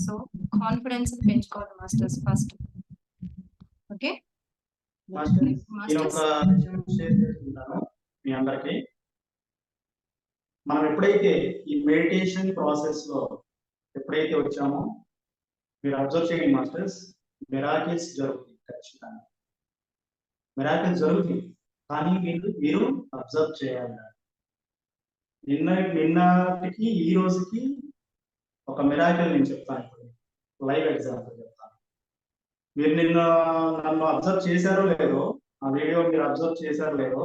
సో కాన్ఫిడెన్స్ పెంచుకోవాలి masters first. Okay masters, share చేసుకుంటాను మీ అందరికి. మనం ఎప్పుడైతే ఈ మెడిటేషన్ ప్రాసెస్ లో ఎప్పుడైతే వచ్చామో మీరు అబ్జర్వ్ చేయండి మాస్టర్స్, మిరాకిల్స్ జరుగుతుంది. ఖచ్చితంగా మిరాకిల్స్ జరుగుతుంది, కానీ మీరు అబ్జర్వ్ చేయాలి. నిన్నటికి ఈ రోజుకి ఒక మిరాకిల్ నేను చెప్తాను. ఇప్పుడు లైవ్ ఎగ్జాంపుల్ చెప్తాను. మీరు నన్ను అబ్జర్వ్ చేశారో లేదో, ఆ వీడియో మీరు అబ్జర్వ్ చేశారో లేదో,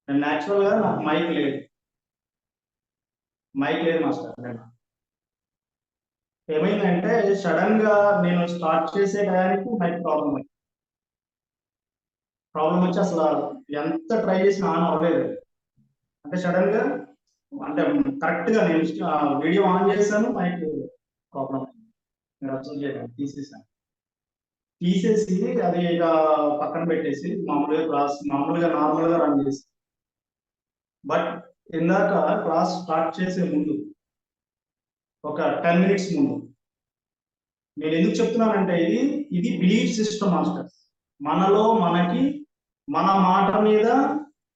నేను యాక్చువల్ గా నాకు మైక్ లేదు మాస్టర్. నేను ఏమైందంటే సడన్ గా నేను స్టార్ట్ చేసే టయానికి మైక్ ప్రాబ్లం వచ్చి అసలు ఎంత ట్రై చేసినా ఆన్ అవ్వలేదు. అంటే సడన్ గా, అంటే కరెక్ట్ గా నేను వీడియో ఆన్ చేశాను, మైక్ ప్రాబ్లం మీరు అబ్జర్వ్ చేయాలి. తీసేసి అది ఇక పక్కన పెట్టేసి మామూలుగా నార్మల్ గా రన్ చేసి, బట్ ఇందాక క్లాస్ స్టార్ట్ చేసే ముందు ఒక 10 minutes ముందు నేను ఎందుకు చెప్తున్నానంటే ఇది బిలీఫ్ సిస్టమ్ మాస్టర్స్. మనలో మనకి మన మాట మీద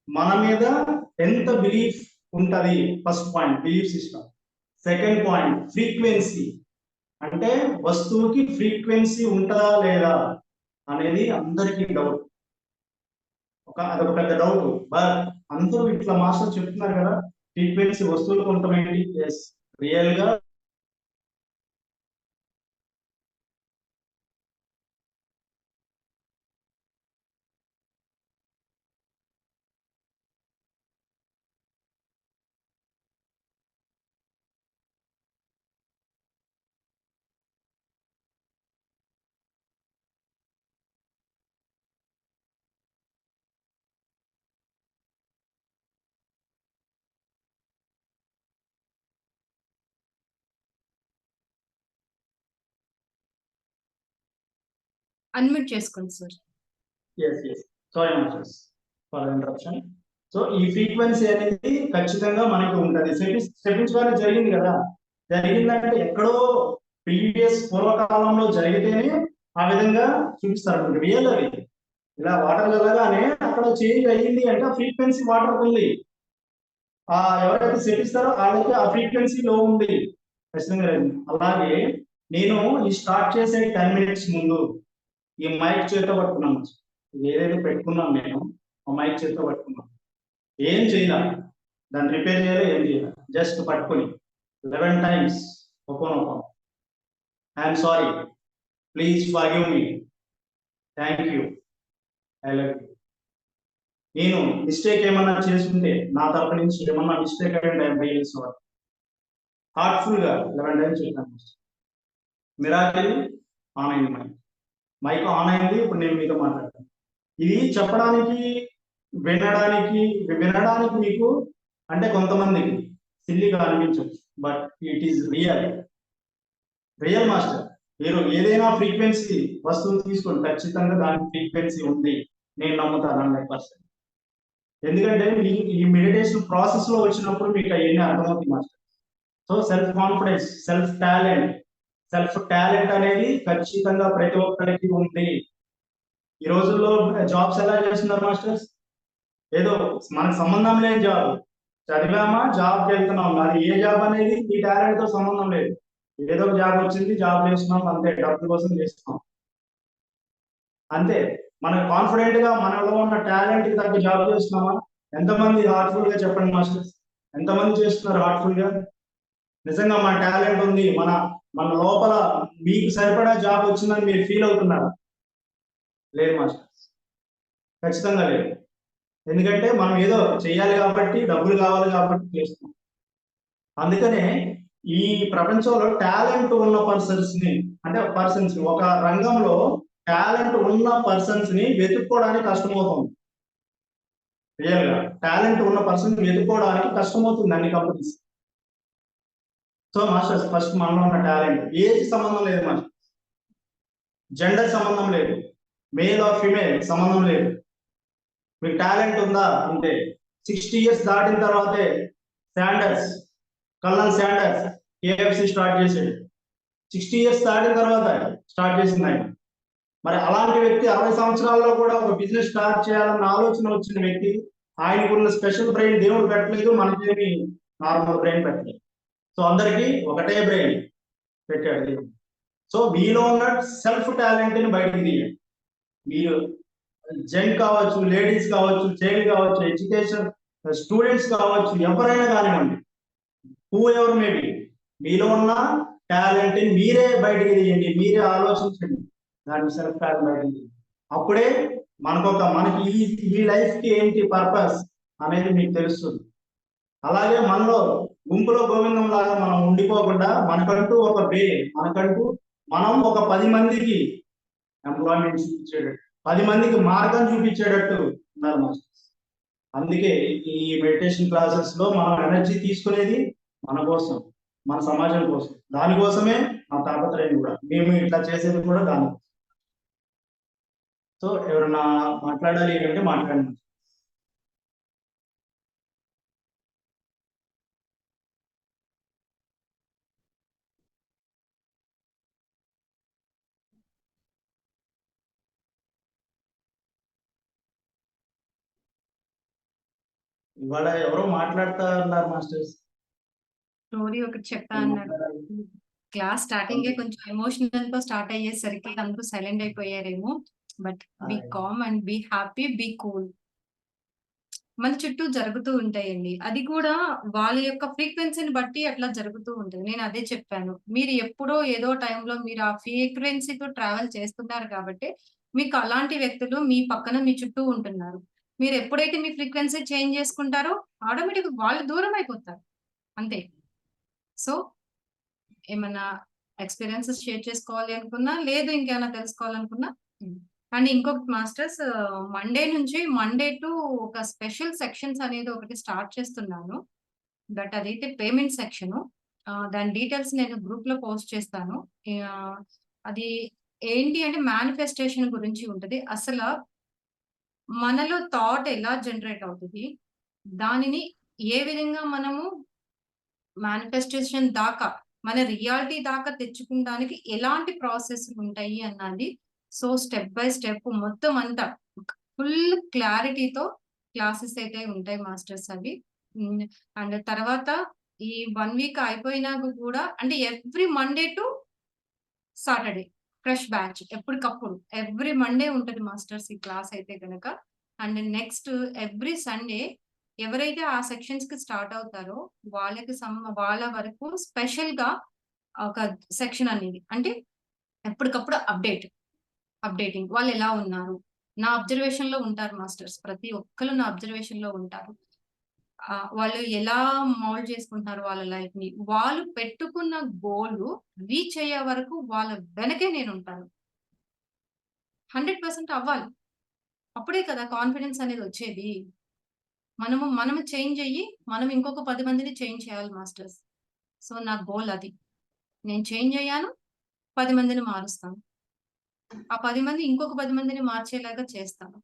మన మీద ఎంత బిలీఫ్ ఉంటది. First point belief system. Second point frequency, అంటే వస్తువుకి ఫ్రీక్వెన్సీ ఉంటుందా లేదా అనేది అందరికీ డౌట్. అదొక పెద్ద డౌట్. బట్ అందరూ ఇట్లా మాస్టర్ చెప్తున్నారు కదా, ఫ్రీక్వెన్సీ వస్తువులకు ఉంటామేంటి. ఎస్, రియల్ గా అన్మ్యూట్ చేసుకోండి sir. Sorry masters for interruption. So ఈ ఫ్రీక్వెన్సీ అనేది ఖచ్చితంగా మనకి ఉంటది. సెటిల్స్ ద్వారా జరిగింది కదా, జరిగిందంటే ఎక్కడో ప్రీవియస్ పూర్వకాలంలో జరిగితేనే ఆ విధంగా చూపిస్తారు. రియల్ అది ఇలా వాటర్ వెళ్ళగానే అక్కడ చేంజ్ అయ్యింది అంటే ఆ ఫ్రీక్వెన్సీ వాటర్ ఉంది. ఎవరైతే సెటిస్తారో వాళ్ళకి ఆ ఫ్రీక్వెన్సీ లో ఉంది ఖచ్చితంగా. అలాగే నేను ఈ స్టార్ట్ చేసే 10 minutes ముందు ఈ మైక్ చేతితో పట్టుకున్నాను. ఏదైతే పెట్టుకున్నాను నేను ఆ మైక్ చేతితో పట్టుకున్నాను. ఏం చేయాల, దాన్ని రిపేర్ చేయాలి, ఏం చేయాలి, జస్ట్ పట్టుకుని 11 times open. I'm sorry, please forgive me, thank you, I love you. నేను మిస్టేక్ ఏమన్నా చేసుకుంటే నా తరపు నుంచి ఏమన్నా మిస్టేక్ అంటే ఐఎమ్ రియల్లీ సారీ. హార్ట్ఫుల్ గా 11 times చెప్పాను. మిరాకిల్ ఆన్ అయింది, మైక్ ఆన్ అయింది. ఇప్పుడు నేను మీతో మాట్లాడతాను. ఇది చెప్పడానికి వినడానికి మీకు అంటే కొంతమందికి సిల్లీగా అనిపించవచ్చు, but it is real master. మీరు ఏదైనా ఫ్రీక్వెన్సీ వస్తువులు తీసుకోండి, ఖచ్చితంగా దానికి ఫ్రీక్వెన్సీ ఉంది. నేను నమ్ముతాను 100%. ఎందుకంటే మీకు ఈ మెడిటేషన్ ప్రాసెస్ లో వచ్చినప్పుడు మీకు అవన్నీ అర్థమవుతుంది master. So self confidence, self talent అనేది ఖచ్చితంగా ప్రతి ఒక్కరికి ఉంది. ఈ రోజుల్లో జాబ్స్ ఎలా చేస్తున్నారు మాస్టర్స్, ఏదో మనకు సంబంధం లేని జాబ్ చదివామా, జాబ్కి వెళ్తున్నాం, అది ఏ జాబ్ అనేది ఈ టాలెంట్ తో సంబంధం లేదు. ఏదో ఒక జాబ్ వచ్చింది, జాబ్ చేస్తున్నాం అంతే, డబ్బుల కోసం చేస్తున్నాం అంతే. మనకు కాన్ఫిడెంట్ గా మనలో ఉన్న టాలెంట్ కి తగ్గ జాబ్ చేస్తున్నామా? ఎంతమంది హార్ట్ఫుల్ గా చెప్పండి మాస్టర్స్, ఎంతమంది చేస్తున్నారు హార్ట్ఫుల్ గా? నిజంగా మన టాలెంట్ ఉంది, మన మన లోపల మీకు సరిపడా జాబ్ వచ్చిందని మీరు ఫీల్ అవుతున్నారా? లేదు మాస్టర్స్, ఖచ్చితంగా లేదు. ఎందుకంటే మనం ఏదో చేయాలి కాబట్టి, డబ్బులు కావాలి కాబట్టి చేస్తున్నాం. అందుకనే ఈ ప్రపంచంలో టాలెంట్ ఉన్న పర్సన్స్ ని, అంటే పర్సన్స్ ఒక రంగంలో టాలెంట్ ఉన్న పర్సన్స్ ని వెతుక్కోవడానికి కష్టమవుతుంది. రియల్ గా టాలెంట్ ఉన్న పర్సన్ వెతుక్కోవడానికి కష్టమవుతుంది అన్ని కంపెనీస్. సో మాస్టర్స్, ఫస్ట్ మనలో ఉన్న టాలెంట్, ఏజ్ సంబంధం లేదు మాస్టర్, జెండర్ సంబంధం లేదు, మేల్ ఆర్ ఫిమేల్ సంబంధం లేదు. మీకు టాలెంట్ ఉందా అంటే 60 ఇయర్స్ దాటిన తర్వాతే Sanders, colonel Sanders KFC start చేసాడు. 60 ఇయర్స్ దాటిన తర్వాత స్టార్ట్ చేసింది ఆయన. మరి అలాంటి వ్యక్తి 60 సంవత్సరాల్లో కూడా ఒక బిజినెస్ స్టార్ట్ చేయాలన్న ఆలోచన వచ్చిన వ్యక్తి, ఆయనకున్న స్పెషల్ బ్రెయిన్ దేవుడు పెట్టలేదు, మనకేమి నార్మల్ బ్రెయిన్ పెట్టలేదు. సో అందరికీ ఒకటే బ్రెయిన్ పెట్టాడు దేవుడు. సో మీలో ఉన్న సెల్ఫ్ టాలెంట్ ని బయటకు తీయండి. మీరు జెన్ కావచ్చు, లేడీస్ కావచ్చు, చైల్డ్ కావచ్చు, ఎడ్యుకేషన్ స్టూడెంట్స్ కావచ్చు, ఎవరైనా కానివ్వండి, హూ ఎవర్ మేబీ, మీలో ఉన్న టాలెంట్ ని మీరే బయటకు తీయండి, మీరే ఆలోచించండి, దాని సెల్ఫ్ టాలెంట్ బయటకు తీయండి. అప్పుడే మనకి ఈ లైఫ్ కి ఏంటి పర్పస్ అనేది మీకు తెలుస్తుంది. అలాగే మనలో గుంపులో గోవిందం లాగా మనం ఉండిపోకుండా మనకంటూ ఒక మనకంటూ మనం ఒక 10 మందికి ఎంప్లాయ్మెంట్ చూపించేటట్టు, 10 మందికి మార్గం చూపించేటట్టు ఉన్నారు మాస్టర్స్. అందుకే ఈ మెడిటేషన్ క్లాసెస్ లో మనం ఎనర్జీ తీసుకునేది మన కోసం, మన సమాజం కోసం. దానికోసమే మా తాపత్రయం కూడా, మేము ఇట్లా చేసేది కూడా దాని. సో ఎవరన్నా మాట్లాడాలి అంటే మాట్లాడండి. ఇవాళ ఎవరో మాట్లాడుతా ఉన్నారు మాస్టర్స్. స్టోరీ ఒకటి చెప్తా అన్నాడు. క్లాస్ స్టార్టింగే కొంచెం ఎమోషనల్ తో స్టార్ట్ అయ్యేసరికి అందరూ సైలెంట్ అయిపోయారేమో. But be calm and be happy, be cool. మన చుట్టూ జరుగుతూ ఉంటాయండి. అది కూడా వాళ్ళ యొక్క ఫ్రీక్వెన్సీని బట్టి అట్లా జరుగుతూ ఉంటుంది. నేను అదే చెప్పాను. మీరు ఎప్పుడో ఏదో టైంలో మీరు ఆ ఫ్రీక్వెన్సీతో ట్రావెల్ చేస్తున్నారు కాబట్టి, మీకు అలాంటి వ్యక్తులు మీ పక్కన మీ చుట్టూ ఉంటున్నారు. మీరు ఎప్పుడైతే మీ ఫ్రీక్వెన్సీ చేంజ్ చేసుకుంటారో ఆటోమేటిక్‌గా వాళ్ళు దూరం అయిపోతారు. అంతే. సో, ఏమన్నా ఎక్స్‌పీరియన్సెస్ షేర్ చేసుకోవాలి అనుకున్నా, లేదు ఇంకేమైనా తెలుసుకోవాలనుకున్నా అండ్ ఇంకొకటి మాస్టర్స్, మండే టు ఒక స్పెషల్ సెక్షన్స్ అనేది ఒకటి స్టార్ట్ చేస్తున్నాను. బట్ అదైతే పేమెంట్ సెక్షను. దాని డీటెయిల్స్ నేను గ్రూప్‌లో పోస్ట్ చేస్తాను. ఆహ్, అది ఏంటి అంటే మేనిఫెస్టేషన్ గురించి ఉంటది. మనలో థాట్ ఎలా జనరేట్ అవుతది? దానిని ఏ విధంగా మనము మేనిఫెస్టేషన్ దాకా, మన రియాలిటీ దాకా తెచ్చుకుంటానికి ఎలాంటి ప్రాసెస్‌లుంటాయి అన్నది. సో, స్టెప్ బై స్టెప్ మొత్తం అంతా ఫుల్ క్లారిటీతో క్లాసెస్ అయితే ఉంటాయి మాస్టర్స్ అవి. హ్మ్. అండ్ తర్వాత ఈ 1 వీక్ అయిపోయినాక కూడా అంటే every Monday to Saturday fresh batch ఎప్పటికప్పుడు. ఎవ్రీ మండే ఉంటది మాస్టర్స్ ఈ క్లాస్ అయితే గనక. అండ్ నెక్స్ట్ ఎవ్రీ సండే ఎవరైతే ఆ సెక్షన్స్‌కి స్టార్ట్ అవుతారో వాళ్ళ వరకు స్పెషల్‌గా ఒక సెక్షన్ అనేది. అంటే ఎప్పటికప్పుడు అప్డేటింగ్. వాళ్ళెలా ఉన్నారు? నా అబ్జర్వేషన్‌లో ఉంటారు మాస్టర్స్. ప్రతి ఒక్కళ్ళు నా అబ్జర్వేషన్‌లో ఉంటారు. వాళ్ళు ఎలా మౌల్డ్ చేసుకుంటున్నారు వాళ్ళ లైఫ్‌ని. వాళ్ళు పెట్టుకున్న గోలు రీచ్ అయ్యే వరకు వాళ్ళ వెనకే నేనుంటాను. 100% అవ్వాలి. అప్పుడే కదా కాన్ఫిడెన్స్ అనేది వచ్చేది. మనము చేంజ్ అయ్యి, మనం ఇంకొక 10 మందిని చేంజ్ చేయాలి మాస్టర్స్. సో, నా గోల్ అది. నేను చేంజ్ అయ్యాను. 10 మందిని మారుస్తాను. ఆ 10 మంది ఇంకొక 10 మందిని మార్చేలాగా చేస్తాను.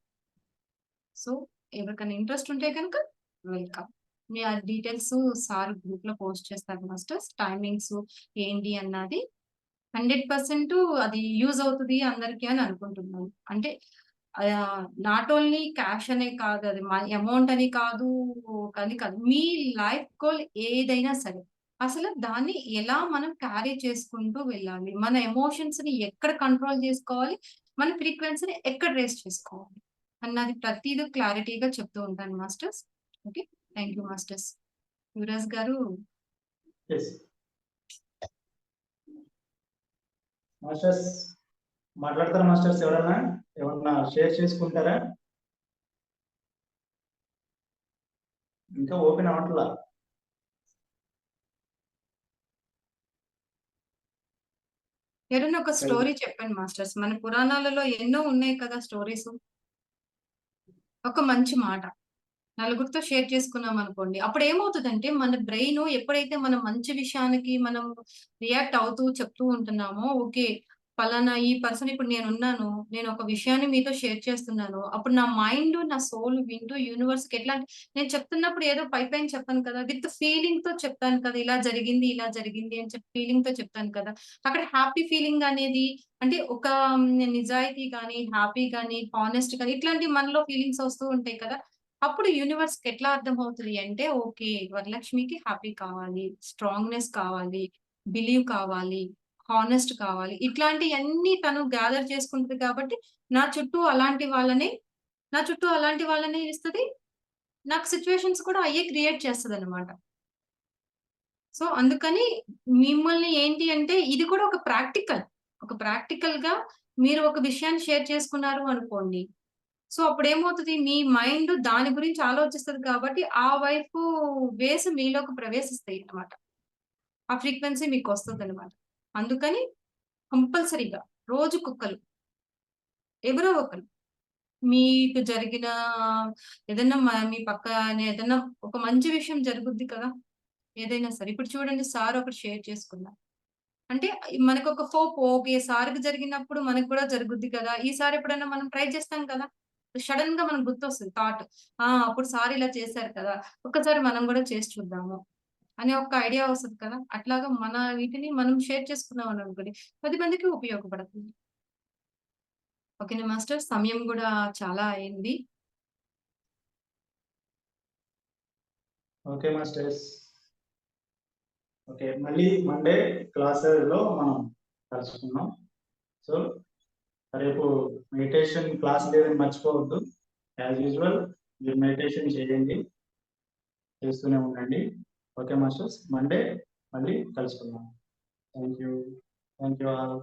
సో, ఎవరికైనా ఇంట్రెస్ట్ ఉంటే గనుక వెల్కమ్. ఆ డీటెయిల్స్ సార్ గ్రూప్‌లో పోస్ట్ చేస్తారు మాస్టర్స్. టైమింగ్స్ ఏంటి అన్నది 100% అది యూజ్ అవుతది అందరికి అని అనుకుంటున్నాను. అంటే నాట్ ఓన్లీ క్యాష్ అనే కాదు, అది అమౌంట్ అని కాదు, కానీ కాదు. మీ లైఫ్ గోల్ ఏదైనా సరే, అసలు దాన్ని ఎలా మనం క్యారీ చేసుకుంటూ వెళ్ళాలి? మన ఎమోషన్స్‌ని ఎక్కడ కంట్రోల్ జేసుకోవాలి? మన ఫ్రీక్వెన్సీని ఎక్కడ రేజ్ చేసుకోవాలి? అన్నది ప్రతీదీ క్లారిటీగా చెప్తూ ఉంటాను masters. Okay. Thank you masters. Yuvraj గారు ఎస్ మాస్టర్స్ మాట్లాడతారా మాస్టర్స్? ఎవరన్నా ఏమన్నా షేర్ చేసుకుంటారా? ఇంకా ఓపెన్ అవ్వట్లా. ఏదైనా ఒక స్టోరీ చెప్పండి మాస్టర్స్. మన పురాణాలలో ఎన్నో ఉన్నాయి కదా స్టోరీసు. ఒక మంచి మాట. నలుగురితో షేర్ చేసుకున్నామనుకోండి. అప్పుడేమవుతదంటే, మన బ్రెయిను ఎప్పుడైతే మనం మంచి విషయానికి మనం రియాక్ట్ అవుతూ చెప్తూ ఉంటున్నామో, ఓకే. పలానా ఈ పర్సన్ ఇప్పుడు నేనున్నాను. నేనొక విషయాన్ని మీతో షేర్ చేస్తున్నాను. అప్పుడు నా మైండు, నా సోల్ వింటూ యూనివర్స్‌కి ఎట్లా నేను చెప్తున్నప్పుడు ఏదో పైపైన చెప్పను కదా! విత్ ఫీలింగ్‌తో చెప్తాను కదా! ఇలా జరిగింది అని చెప్పి ఫీలింగ్‌తో చెప్తాను కదా! అక్కడ హ్యాపీ ఫీలింగ్ అనేది అంటే ఒక నిజాయితీ గాని, హ్యాపీ గాని, హానెస్ట్ గాని ఇట్లాంటి మనలో ఫీలింగ్స్ వస్తూ ఉంటాయి కదా! అప్పుడు యూనివర్స్‌కి ఎట్లా అర్థమవుతది అంటే, ఓకే. వరలక్ష్మికి హ్యాపీ కావాలి, స్ట్రాంగ్‌నెస్ కావాలి, బిలీవ్ కావాలి, హానెస్ట్ కావాలి. ఇట్లాంటియన్నీ తను గ్యాదర్ చేసుకుంటది కాబట్టి, నా చుట్టూ అలాంటి వాళ్ళనే నా చుట్టూ అలాంటి వాళ్ళనే ఇస్తది. నాకు సిట్యుయేషన్స్ కూడా అయ్యే క్రియేట్ చేస్తదనమాట. సో, అందుకని మిమ్మల్ని ఏంటి అంటే, ఇది కూడా ఒక ప్రాక్టికల్. ఒక ప్రాక్టికల్‌గా మీరు ఒక విషయాన్ని షేర్ చేసుకున్నారు అనుకోండి. సో, అప్పుడేమవుతది మీ మైండ్ దాని గురించి ఆలోచిస్తది కాబట్టి, ఆ వైపు వేవ్స్ మీలోకి ప్రవేశిస్తాయన్నమాట. ఆ ఫ్రీక్వెన్సీ మీకొస్తదన్నమాట. అందుకని కంపల్సరీగా రోజుకొకళ్ళు ఎవరో ఒకళ్ళు మీకు జరిగిన ఏదన్నా మీ పక్కన ఏదన్నా ఒక మంచి విషయం జరుగుద్ది కదా! ఏదైనా సరే. ఇప్పుడు చూడండి సార్ ఒకటి షేర్ చేసుకున్నారు. అంటే మనకొక హోప్ ఓకే. సార్‌కి జరిగినప్పుడు మనకు కూడా జరుగుద్ది కదా! ఈసారి ఎప్పుడైనా మనం ట్రై చేస్తాం కదా! సడెన్‌గా మనకు గుర్తొస్తది థాట్. ఆ! అప్పుడు సార్ ఇలా చేశారు కదా! ఒక్కసారి మనం కూడా చేసి చూద్దాము. అనే ఒక ఐడియా వస్తది కదా! అట్లాగా మన వీటిని మనం షేర్ చేసుకున్నాం అని అనుకోండి. 10 మందికి ఉపయోగపడుతుంది. ఓకేనా మాస్టర్ సమయం కూడా చాలా అయింది. Okay masters. ఓకే. మళ్ళీ మండే క్లాస్‌లో మనం కలుసుకుందాం. సో, రేపు మెడిటేషన్ క్లాస్ లేదని మర్చిపోవద్దు. యాజ్ యూజువల్ మీరు మెడిటేషన్ చేయండి. చేస్తూనే ఉండండి. Okay masters. మండే మళ్ళీ కలుసుకుందాం. Thank you. Thank you all.